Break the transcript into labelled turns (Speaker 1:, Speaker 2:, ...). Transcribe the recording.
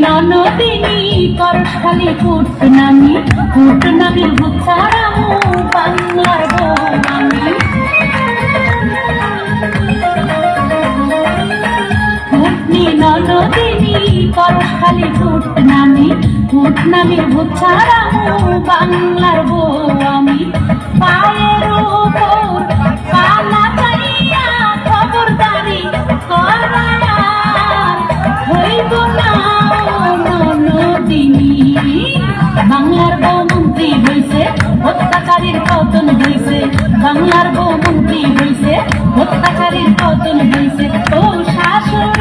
Speaker 1: ননদিনী করখালি কুটনামি কুটনামির ভুতারামু বাংলার বউ আমি কুটনি ননদিনী করখালি কুটনামির ভুতারামু বাংলার বউ আমি পায়ের উপর পালা পাইয়া খবরদারি করায়া হইব না বাংলার বউ মন্ত্রী হইছে হত্যাকারীর পতন হইছে বাংলার বউ মন্ত্রী হইছে হত্যাকারীর পতন হইছে।